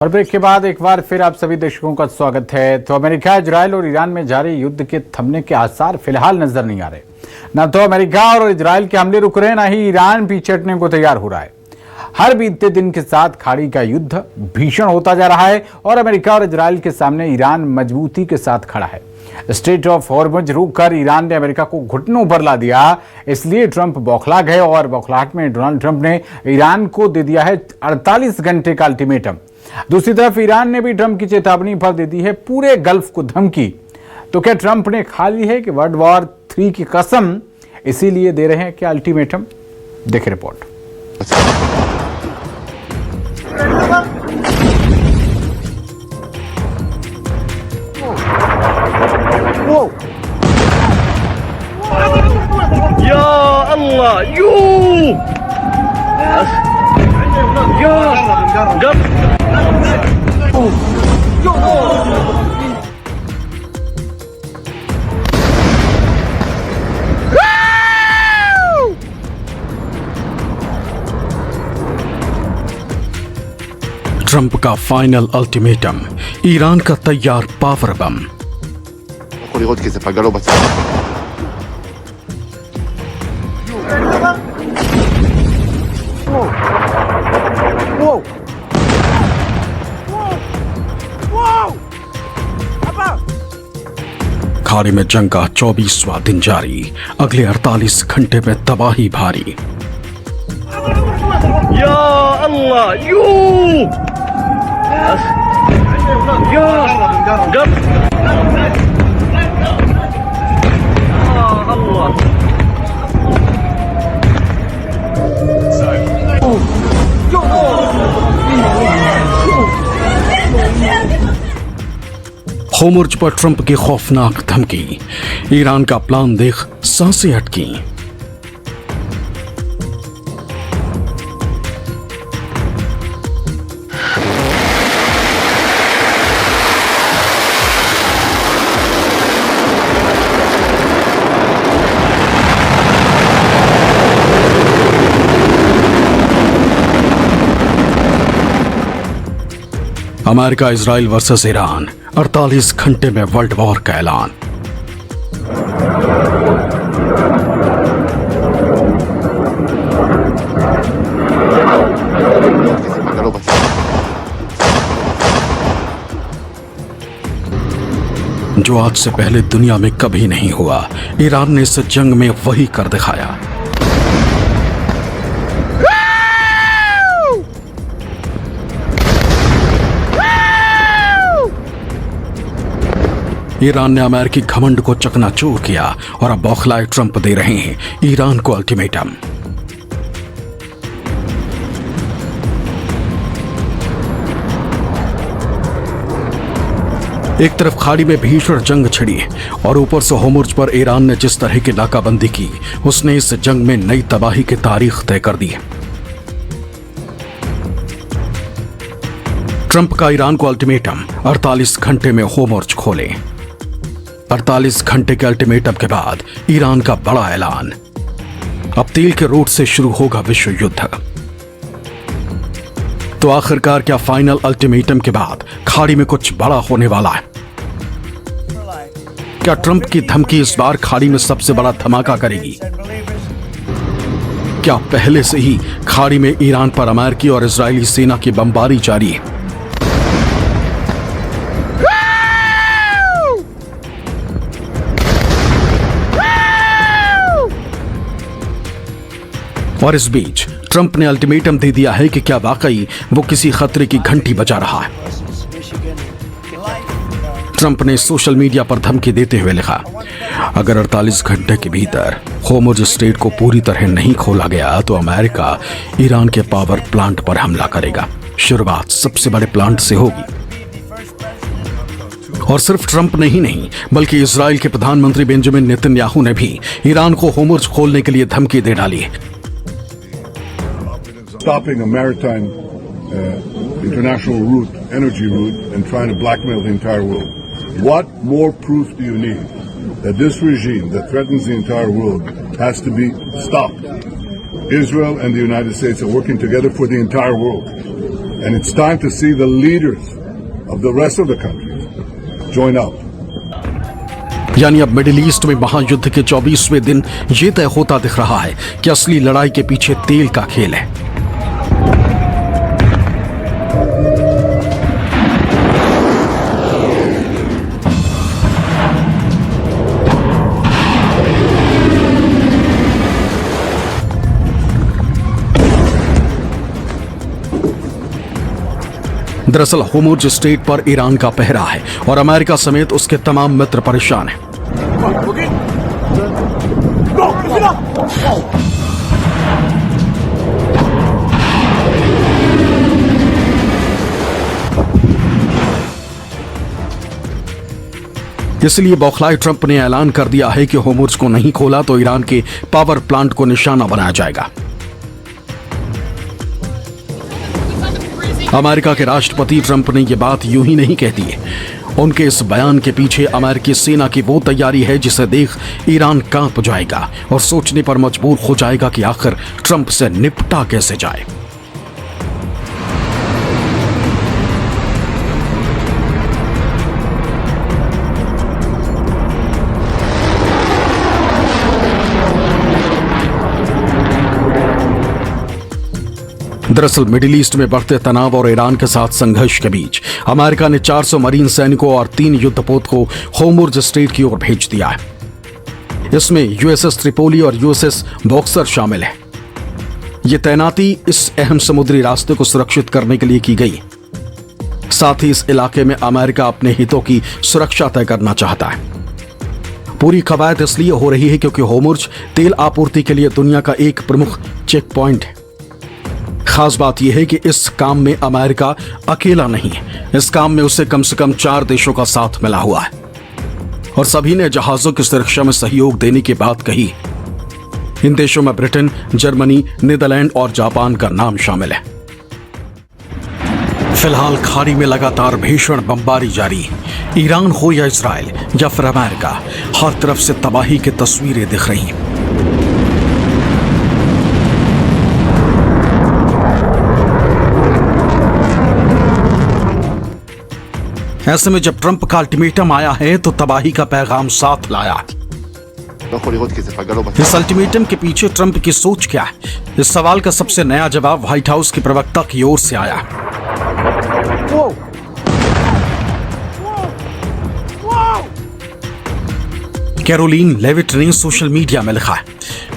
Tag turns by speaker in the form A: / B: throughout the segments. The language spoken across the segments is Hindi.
A: और ब्रेक के बाद एक बार फिर आप सभी दर्शकों का स्वागत है। तो अमेरिका, इजरायल और ईरान में जारी युद्ध के थमने के आसार फिलहाल नजर नहीं आ रहे। न तो अमेरिका और इजरायल के हमले रुक रहे, न ही ईरान पीछे हटने को तैयार हो रहा है। हर बीतते दिन के साथ खाड़ी का युद्ध भीषण होता जा रहा है और अमेरिका और इजरायल के सामने ईरान मजबूती के साथ खड़ा है। स्ट्रेट ऑफ हॉर्मुज रोककर ईरान ने अमेरिका को घुटनों पर ला दिया, इसलिए ट्रंप बौखला गए और बौखलाहट में डोनाल्ड ट्रंप ने ईरान को दे दिया है 48 घंटे का अल्टीमेटम। दूसरी तरफ ईरान ने भी ट्रंप की चेतावनी पर दे दी है पूरे गल्फ को धमकी। तो क्या ट्रंप ने खा ली है कि वर्ल्ड वॉर 3 की कसम, इसीलिए दे रहे हैं क्या अल्टीमेटम? देखिए रिपोर्ट।
B: या अल्लाह
C: ट्रंप का फाइनल अल्टीमेटम, ईरान का तैयार पावर बम। खाड़ी में जंग का 24वां दिन जारी, अगले 48 घंटे में तबाही भारी।
B: या अल्लाह
C: होर्मुज पर ट्रंप की खौफनाक धमकी, ईरान का प्लान देख सांसें अटकी। अमेरिका इजराइल वर्सेस ईरान, 48 घंटे में वर्ल्ड वॉर का ऐलान। जो आज से पहले दुनिया में कभी नहीं हुआ, ईरान ने इस जंग में वही कर दिखाया। ईरान ने अमेरिकी घमंड को चकनाचूर किया और अब बौखलाए ट्रंप दे रहे हैं ईरान को अल्टीमेटम। एक तरफ खाड़ी में भीषण जंग छिड़ी और ऊपर से होर्मुज पर ईरान ने जिस तरह की नाकाबंदी की, उसने इस जंग में नई तबाही की तारीख तय कर दी। ट्रंप का ईरान को अल्टीमेटम, 48 घंटे में होर्मुज खोले। 48 घंटे के अल्टीमेटम के बाद ईरान का बड़ा ऐलान, अब तेल के रूट से शुरू होगा विश्व युद्ध। तो आखिरकार क्या फाइनल अल्टीमेटम के बाद खाड़ी में कुछ बड़ा होने वाला है? क्या ट्रंप की धमकी इस बार खाड़ी में सबसे बड़ा धमाका करेगी? क्या पहले से ही खाड़ी में ईरान पर अमेरिकी और इजरायली सेना की बमबारी जारी है? और इस बीच ट्रंप ने अल्टीमेटम दे दिया है कि क्या वाकई वो किसी खतरे की घंटी बजा रहा है। ट्रंप ने सोशल मीडिया पर धमकी देते हुए लिखा, अगर 48 घंटे के भीतर होर्मुज स्ट्रेट को पूरी तरह नहीं खोला गया तो अमेरिका ईरान के पावर प्लांट पर हमला करेगा। शुरुआत सबसे बड़े प्लांट से होगी। और सिर्फ ट्रंप ने ही नहीं, बल्कि इजराइल के प्रधानमंत्री बेंजामिन नेतन्याहू ने भी ईरान को होर्मुज खोलने के लिए धमकी दे डाली है।
D: Stopping a maritime international route, energy route, and trying to blackmail the entire world. What more proof do you need that this regime that threatens the entire world has to be stopped? Israel and the United States are working together for the entire world. And it's time to see the leaders of the rest of the countries join up.
C: यानी अब मिडिल ईस्ट में महायुद्ध के 24वें दिन ये तय होता दिख रहा है कि असली लड़ाई के पीछे तेल का खेल है। दरअसल होर्मुज़ स्ट्रेट पर ईरान का पहरा है और अमेरिका समेत उसके तमाम मित्र परेशान हैं। इसलिए बौखलाए ट्रंप ने ऐलान कर दिया है कि होर्मुज़ को नहीं खोला तो ईरान के पावर प्लांट को निशाना बनाया जाएगा। अमेरिका के राष्ट्रपति ट्रंप ने यह बात यूं ही नहीं कह दी है। उनके इस बयान के पीछे अमेरिकी सेना की वो तैयारी है जिसे देख ईरान कांप जाएगा और सोचने पर मजबूर हो जाएगा कि आखिर ट्रंप से निपटा कैसे जाए। दरअसल मिडिल ईस्ट में बढ़ते तनाव और ईरान के साथ संघर्ष के बीच अमेरिका ने 400 मरीन सैनिकों और 3 युद्धपोत को होर्मुज़ स्ट्रेट की ओर भेज दिया है। इसमें यूएसएस त्रिपोली और यूएसएस बॉक्सर शामिल है। ये तैनाती इस अहम समुद्री रास्ते को सुरक्षित करने के लिए की गई। साथ ही इस इलाके में अमेरिका अपने हितों की सुरक्षा तय करना चाहता है। पूरी कवायद इसलिए हो रही है क्योंकि होर्मुज़ तेल आपूर्ति के लिए दुनिया का एक प्रमुख चेक पॉइंट है। खास बात यह है कि इस काम में अमेरिका अकेला नहीं है। इस काम में उसे कम से कम 4 देशों का साथ मिला हुआ है और सभी ने जहाजों की सुरक्षा में सहयोग देने की बात कही। इन देशों में ब्रिटेन, जर्मनी, नीदरलैंड और जापान का नाम शामिल है। फिलहाल खाड़ी में लगातार भीषण बमबारी जारी। ईरान हो या इजराइल या फिर अमेरिका, हर तरफ से तबाही की तस्वीरें दिख रही हैं। ऐसे में जब ट्रंप का अल्टीमेटम आया है तो तबाही का पैगाम साथ लाया। इस अल्टीमेटम के पीछे ट्रंप की सोच क्या है? इस सवाल का सबसे नया जवाब व्हाइट हाउस के प्रवक्ता की ओर से आया। कैरोलिन लेविट ने सोशल मीडिया में लिखा है,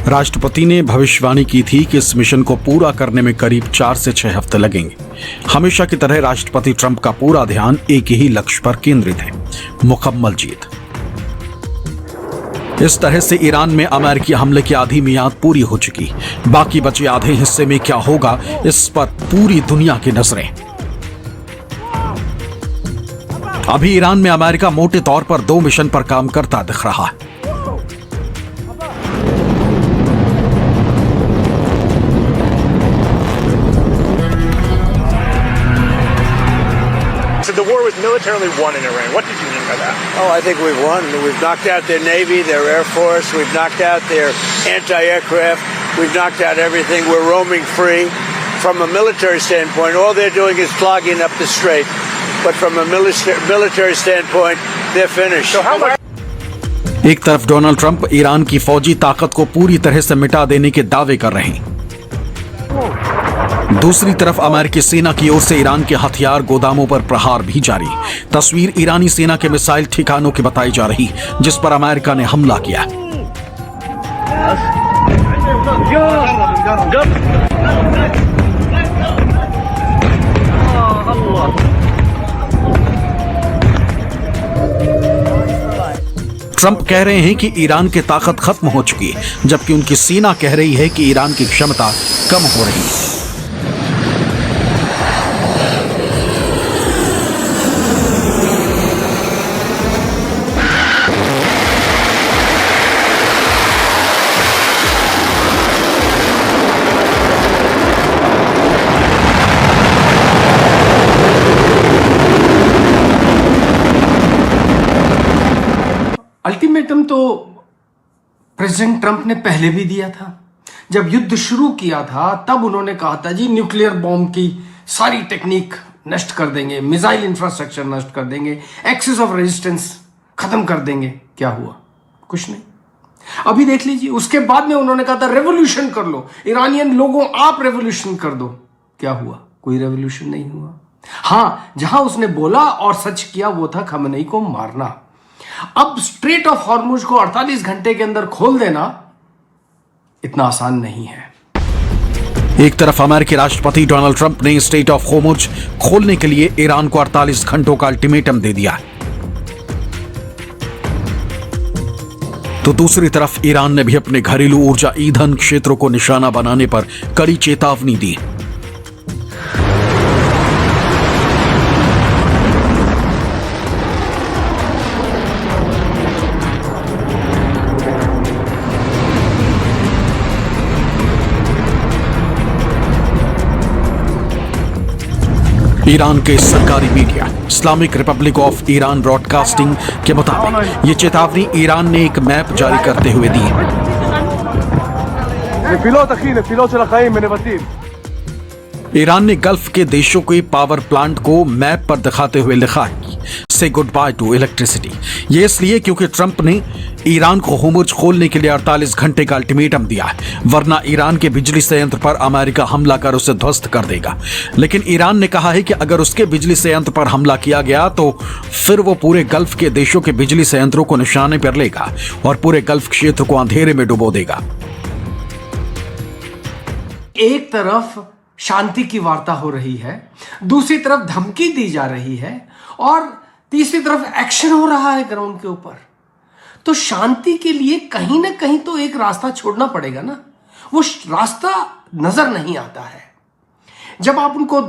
C: राष्ट्रपति ने भविष्यवाणी की थी कि इस मिशन को पूरा करने में करीब 4 से 6 हफ्ते लगेंगे। हमेशा की तरह राष्ट्रपति ट्रंप का पूरा ध्यान एक ही लक्ष्य पर केंद्रित है, मुकम्मल जीत। इस तरह से ईरान में अमेरिकी हमले की आधी मियाद पूरी हो चुकी। बाकी बचे आधे हिस्से में क्या होगा, इस पर पूरी दुनिया की नजरें। अभी ईरान में अमेरिका मोटे तौर पर 2 मिशन पर काम करता दिख रहा है।
E: So the war was militarily won in Iran. What did you mean by that?
F: Oh, I think we've won. We've knocked out their Navy, their Air Force. We've knocked out their anti-aircraft. We've knocked out everything. We're roaming free. From a military standpoint, all they're doing is clogging up the strait. But from a military standpoint, they're finished.
E: So how much?
C: एक तरफ डोनाल्ड ट्रंप ईरान की फौजी ताकत को पूरी तरह से मिटा देने के दावे कर रहे हैं। दूसरी तरफ अमेरिकी सेना की ओर से ईरान के हथियार गोदामों पर प्रहार भी जारी। तस्वीर ईरानी सेना के मिसाइल ठिकानों की बताई जा रही, जिस पर अमेरिका ने हमला किया। ट्रंप कह रहे हैं कि ईरान की ताकत खत्म हो चुकी है, जबकि उनकी सेना कह रही है कि ईरान की क्षमता कम हो रही है।
G: अल्टीमेटम तो प्रेसिडेंट ट्रंप ने पहले भी दिया था। जब युद्ध शुरू किया था तब उन्होंने कहा था जी न्यूक्लियर बॉम्ब की सारी टेक्निक नष्ट कर देंगे, मिसाइल इंफ्रास्ट्रक्चर नष्ट कर देंगे, एक्सिस ऑफ रेजिस्टेंस खत्म कर देंगे। क्या हुआ? कुछ नहीं। अभी देख लीजिए, उसके बाद में उन्होंने कहा था रेवोल्यूशन कर लो, ईरानियन लोगों आप रेवोल्यूशन कर दो। क्या हुआ? कोई रेवोल्यूशन नहीं हुआ। हां, जहां उसने बोला और सच किया वो था खमेनी को मारना। अब स्ट्रेट ऑफ हॉर्मुज को 48 घंटे के अंदर खोल देना इतना आसान नहीं है।
C: एक तरफ अमेरिकी राष्ट्रपति डोनाल्ड ट्रंप ने स्ट्रेट ऑफ हॉर्मुज खोलने के लिए ईरान को 48 घंटों का अल्टीमेटम दे दिया, तो दूसरी तरफ ईरान ने भी अपने घरेलू ऊर्जा ईंधन क्षेत्रों को निशाना बनाने पर कड़ी चेतावनी दी। ईरान के सरकारी media Islamic Republic of Iran broadcasting के मुताबिक ये चेतावनी ईरान ने एक मैप जारी करते हुए दी। ईरान ने गल्फ के देशों के पावर प्लांट को मैप पर दिखाते हुए लिखा है, से गुड बाय टू इलेक्ट्रिसिटी। ये इसलिए क्योंकि ट्रंप ने ईरान को होर्मुज खोलने के लिए 48 घंटे का अल्टीमेटम दिया है, वरना ईरान के बिजली संयंत्र पर अमेरिका हमला कर उसे ध्वस्त कर देगा। लेकिन ईरान ने कहा है कि अगर उसके बिजली संयंत्र पर हमला किया गया तो फिर वो पूरे गल्फ के देशों के बिजली संयंत्रों को निशाने पर लेगा और पूरे गल्फ क्षेत्र को अंधेरे में डुबो देगा।
G: एक तरफ शांति की वार्ता हो रही है, दूसरी तरफ धमकी दी जा रही है और तीसरी तरफ एक्शन हो रहा है ग्राउंड के ऊपर। तो शांति के लिए कहीं ना कहीं तो एक रास्ता छोड़ना पड़ेगा ना। वो रास्ता नजर नहीं आता है जब आप उनको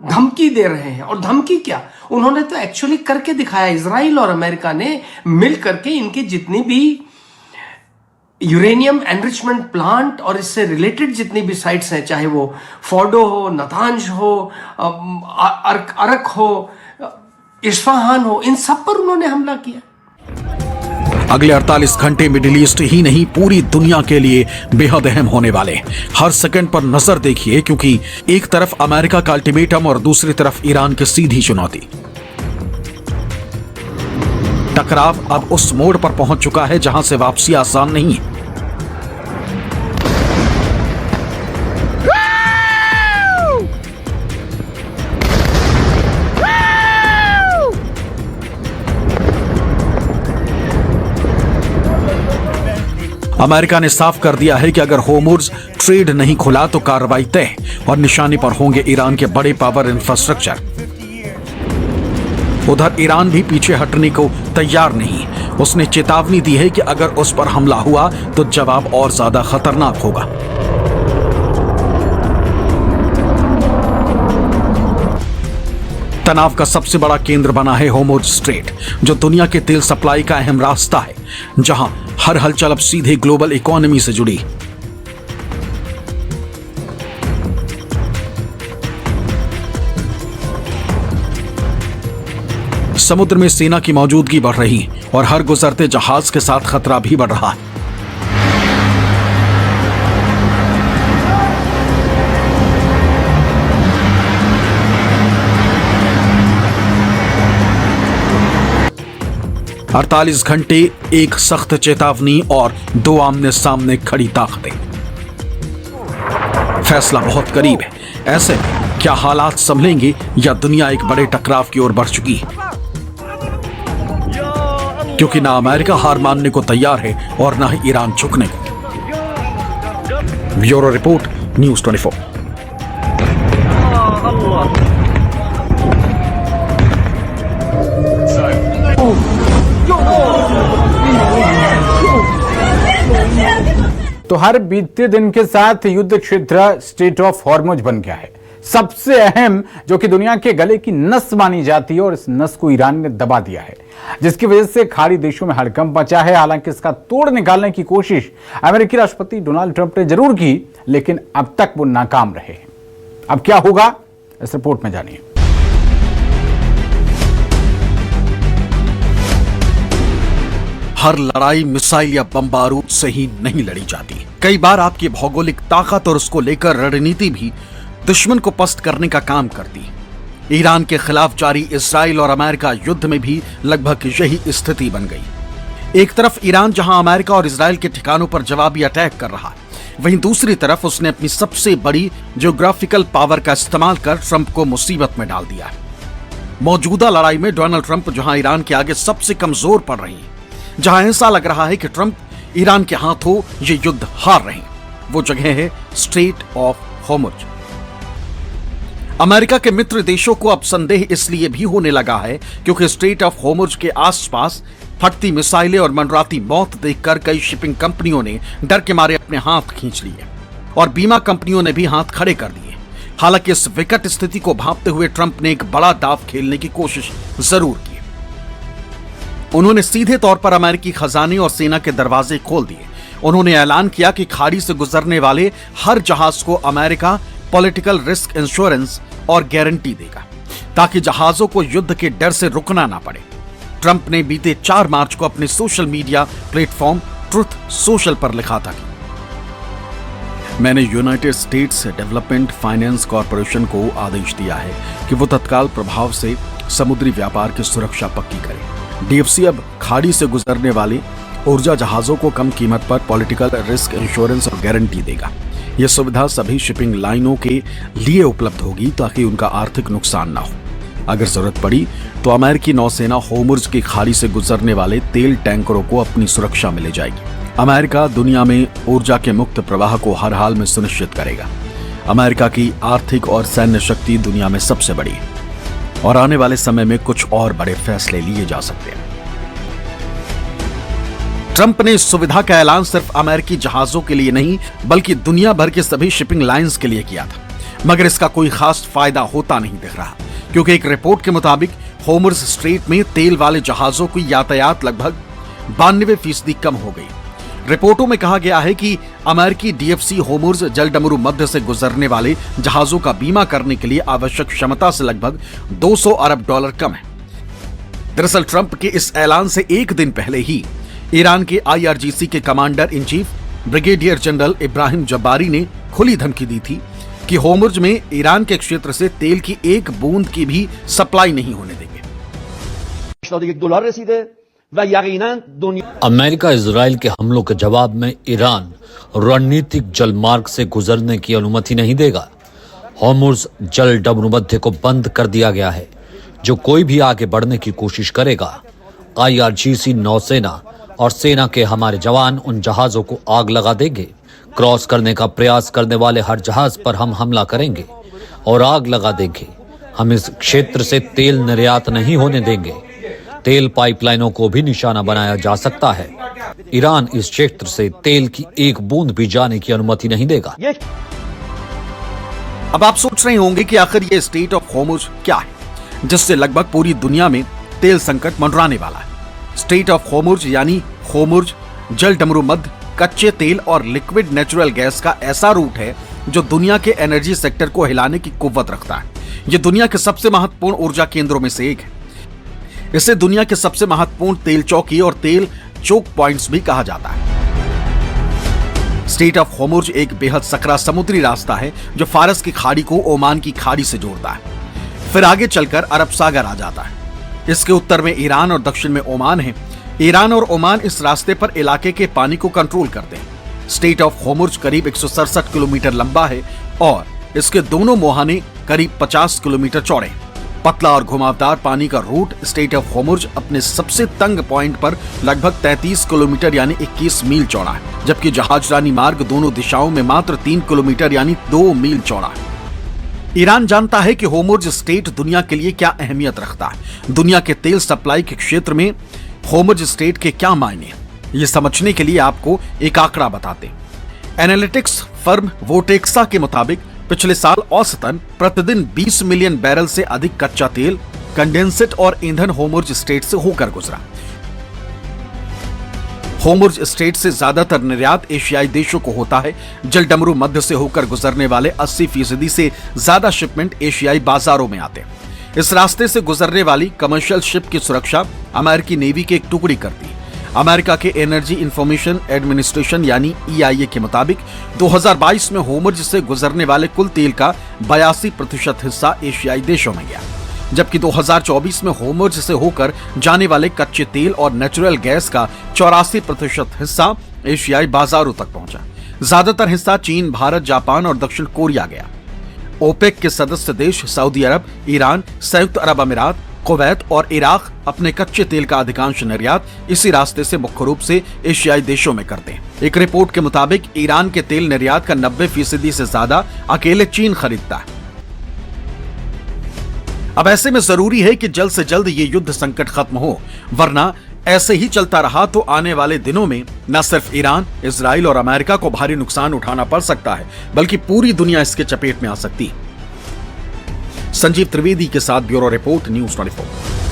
G: धमकी दे रहे हैं। और धमकी क्या, उन्होंने तो एक्चुअली करके दिखाया। इजराइल और अमेरिका ने मिल करके इनके जितनी भी यूरेनियम एनरिचमेंट प्लांट और इससे रिलेटेड जितनी भी साइट्स हैं, चाहे वो फोर्डो हो, नतांज हो, अरक हो, इस्फहान हो, इन सब पर उन्होंने हमला किया।
C: अगले 48 घंटे मिडिल ईस्ट ही नहीं पूरी दुनिया के लिए बेहद अहम होने वाले। हर सेकंड पर नजर देखिए, क्योंकि एक तरफ अमेरिका का अल्टीमेटम और दूसरी तरफ ईरान की सीधी चुनौती। टकराव अब उस मोड़ पर पहुंच चुका है जहां से वापसी आसान नहीं है। अमेरिका ने साफ कर दिया है कि अगर होर्मुज ट्रेड नहीं खुला तो कार्रवाई तय और निशाने पर होंगे ईरान के बड़े पावर इंफ्रास्ट्रक्चर। उधर ईरान भी पीछे हटने को तैयार नहीं। उसने चेतावनी दी है कि अगर उस पर हमला हुआ तो जवाब और ज्यादा खतरनाक होगा। तनाव का सबसे बड़ा केंद्र बना है होर्मुज स्ट्रेट, जो दुनिया के तेल सप्लाई का अहम रास्ता है, जहां हर हलचल अब सीधे ग्लोबल इकोनॉमी से जुड़ी। समुद्र में सेना की मौजूदगी बढ़ रही और हर गुजरते जहाज के साथ खतरा भी बढ़ रहा है। अड़तालीस घंटे, एक सख्त चेतावनी और दो आमने सामने खड़ी ताकतें। फैसला बहुत करीब है। ऐसे में क्या हालात संभलेंगे या दुनिया एक बड़े टकराव की ओर बढ़ चुकी है? क्योंकि ना अमेरिका हार मानने को तैयार है और ना ही ईरान झुकने को। Bureau report, news 24।
A: तो हर बीतते दिन के साथ युद्ध क्षेत्र स्ट्रेट ऑफ हॉर्मुज बन गया है, सबसे अहम, जो कि दुनिया के गले की नस मानी जाती है, और इस नस को ईरान ने दबा दिया है, जिसकी वजह से खाड़ी देशों में हड़कंप मचा है। हालांकि इसका तोड़ निकालने की कोशिश अमेरिकी राष्ट्रपति डोनाल्ड ट्रंप ने जरूर की, लेकिन अब तक वो नाकाम रहे। अब क्या होगा, इस रिपोर्ट में जानिए।
C: हर लड़ाई मिसाइल या बम बारूद से ही नहीं लड़ी जाती। कई बार आपकी भौगोलिक ताकत और उसको लेकर रणनीति भी दुश्मन को पस्त करने का काम करती। ईरान के खिलाफ जारी इजराइल और अमेरिका युद्ध में भी लगभग यही स्थिति बन गई। एक तरफ ईरान जहां अमेरिका और इजराइल के ठिकानों पर जवाबी अटैक कर रहा है, वहीं दूसरी तरफ उसने अपनी सबसे बड़ी जियोग्राफिकल पावर का इस्तेमाल कर ट्रंप को मुसीबत में डाल दिया। मौजूदा लड़ाई में डोनाल्ड ट्रंप जहां ईरान के आगे सबसे कमजोर पड़ रहे हैं, जहां ऐसा लग रहा है कि ट्रंप ईरान के हाथों ये युद्ध हार रहे हैं, वो जगह है स्ट्रेट ऑफ होर्मुज। अमेरिका के मित्र देशों को अब संदेह इसलिए भी होने लगा है क्योंकि स्ट्रेट ऑफ होर्मुज के आसपास फटती मिसाइलें और मंडराती मौत देखकर कई शिपिंग कंपनियों ने डर के मारे अपने हाथ खींच लिए और बीमा कंपनियों ने भी हाथ खड़े कर दिए। हालांकि इस विकट स्थिति को भांपते हुए ट्रंप ने एक बड़ा दांव खेलने की कोशिश जरूर की। उन्होंने सीधे तौर पर अमेरिकी खजाने और सेना के दरवाजे खोल दिए। उन्होंने ऐलान किया कि खाड़ी से गुजरने वाले हर जहाज को अमेरिका पॉलिटिकल रिस्क इंश्योरेंस और गारंटी देगा ताकि जहाजों को युद्ध के डर से रुकना ना पड़े। ट्रंप ने बीते 4 मार्च को अपने social media platform truth social पर लिखा था कि मैंने United states development finance corporation को आदेश दिया है कि वो तत्काल प्रभाव से समुद्री व्यापार की सुरक्षा पक्की करे। डीएफसी अब खाड़ी से गुजरने वाले ऊर्जा जहाजों को कम कीमत पर पॉलिटिकल रिस्क इंश्योरेंस और गारंटी देगा। यह सुविधा सभी शिपिंग लाइनों के लिए उपलब्ध होगी ताकि उनका आर्थिक नुकसान ना हो। अगर जरूरत पड़ी तो अमेरिकी नौसेना होर्मुज की खाड़ी से गुजरने वाले तेल टैंकरों को अपनी सुरक्षा में ले जाएगी। अमेरिका दुनिया में ऊर्जा के मुक्त प्रवाह को हर हाल में सुनिश्चित करेगा। अमेरिका की आर्थिक और सैन्य शक्ति दुनिया में सबसे बड़ी है और आने वाले समय में कुछ और बड़े फैसले लिए जा सकते हैं। ट्रंप ने इस सुविधा का ऐलान सिर्फ अमेरिकी जहाजों के लिए नहीं बल्कि दुनिया भर के सभी शिपिंग लाइंस के लिए किया था, मगर इसका कोई खास फायदा होता नहीं दिख रहा क्योंकि एक रिपोर्ट के मुताबिक होर्मुज स्ट्रेट में तेल वाले जहाजों की यातायात लगभग 92% कम हो गई। रिपोर्टों में कहा गया है कि अमेरिकी डीएफसी होर्मुज जलडमरू मध्य से गुजरने वाले जहाजों का बीमा करने के लिए आवश्यक क्षमता से लगभग $200 अरब कम है। दरअसल ट्रंप के इस ऐलान से एक दिन पहले ही ईरान के आईआरजीसी के commander in chief brigadier general Ibrahim Jabbari ने खुली धमकी दी थी कि होर्मुज में ईरान के क्षेत्र से तेल की एक बूंद की भी सप्लाई नहीं होने देंगे।
H: अमेरिका इजराइल के हमलों के जवाब में ईरान रणनीतिक जलमार्ग से गुजरने की अनुमति नहीं देगा। होर्मुज जल डमरूमध्य को बंद कर दिया गया है। जो कोई भी आगे बढ़ने की कोशिश करेगा, आईआरजीसी नौसेना और सेना के हमारे जवान उन जहाजों को आग लगा देंगे। क्रॉस करने का प्रयास करने वाले हर जहाज पर हम हमला करेंगे और आग लगा देंगे। हम इस क्षेत्र से तेल निर्यात नहीं होने देंगे। तेल पाइपलाइनों को भी निशाना बनाया जा सकता है। ईरान इस क्षेत्र से तेल की एक बूंद भी जाने की अनुमति नहीं देगा।
C: अब आप सोच रहे होंगे कि आखिर ये स्ट्रेट ऑफ होर्मुज क्या है जिससे लगभग पूरी दुनिया में तेल संकट मंडराने वाला है। स्ट्रेट ऑफ होर्मुज यानी होर्मुज जल डमरू मध्य कच्चे तेल और लिक्विड नेचुरल गैस का ऐसा रूट है जो दुनिया के एनर्जी सेक्टर को हिलाने की कुव्वत रखता है। यह दुनिया के सबसे महत्वपूर्ण ऊर्जा केंद्रों में से एक है। इसे दुनिया के सबसे महत्वपूर्ण तेल चौकी और तेल चोक पॉइंट्स भी कहा जाता है। स्ट्रेट ऑफ होर्मुज एक बेहद सकरा समुद्री रास्ता है जो फारस की खाड़ी को ओमान की खाड़ी से जोड़ता है, फिर आगे चलकर अरब सागर आ जाता है। इसके उत्तर में ईरान और दक्षिण में ओमान है। ईरान और ओमान इस रास्ते पर इलाके के पानी को कंट्रोल करते हैं। स्ट्रेट ऑफ होर्मुज करीब 167 किलोमीटर लंबा है और इसके दोनों मुहाने करीब 50 किलोमीटर चौड़े। पतला और घुमावदार पानी का रूट स्ट्रेट ऑफ होर्मुज अपने सबसे तंग पॉइंट पर लगभग 33 किलोमीटर यानी 21 मील चौड़ा है, जबकि जहाजरानी मार्ग दोनों दिशाओं में मात्र 3 किलोमीटर यानी 2 मील चौड़ा है। ईरान जानता है कि होर्मुज स्ट्रेट दुनिया के लिए क्या अहमियत रखता है। दुनिया के तेल सप्लाई के क्षेत्र में होर्मुज स्ट्रेट के क्या मायने हैं, ये समझने के लिए आपको एक आंकड़ा बताते हैं। एनालिटिक्स फर्म वोटेक्सा के मुताबिक पिछले साल औसतन प्रतिदिन 20 मिलियन बैरल से अधिक कच्चा तेल, कंडेंसेट और ईंधन होर्मुज स्ट्रेट से होकर गुजरा। होर्मुज स्ट्रेट से ज्यादातर निर्यात एशियाई देशों को होता है। जल डमरू मध्य से होकर गुजरने वाले 80% से ज्यादा शिपमेंट एशियाई बाजारों में आते हैं। इस रास्ते से गुजरने वाली कमर्शियल शिप की सुरक्षा अमेरिकी नेवी की एक टुकड़ी करती है। अमेरिका के एनर्जी इंफॉर्मेशन एडमिनिस्ट्रेशन यानी EIA के मुताबिक 2022 में होर्मुज से गुजरने वाले कुल तेल का 82% हिस्सा एशियाई देशों में गया, जबकि 2024 में होर्मुज से होकर जाने वाले कच्चे तेल और नेचुरल गैस का 84% हिस्सा एशियाई बाजारों तक पहुंचा। ज्यादातर हिस्सा चीन, भारत, जापान और दक्षिण कोरिया गया। ओपेक के सदस्य देश सऊदी अरब, ईरान, संयुक्त अरब अमीरात, कुवैत और इराक अपने कच्चे तेल का अधिकांश निर्यात इसी रास्ते से मुख्य रूप से एशियाई देशों में करते हैं। एक रिपोर्ट के मुताबिक ईरान के तेल निर्यात का 90% से ज्यादा अकेले चीन खरीदता है। अब ऐसे में जरूरी है कि जल्द से जल्द ये युद्ध संकट खत्म हो, वरना ऐसे ही चलता रहा तो आने वाले दिनों में न सिर्फ ईरान, इजराइल और अमेरिका को भारी नुकसान उठाना पड़ सकता है, बल्कि पूरी दुनिया इसके चपेट में आ सकती है। संजीव त्रिवेदी के साथ ब्यूरो रिपोर्ट, न्यूज़ 24।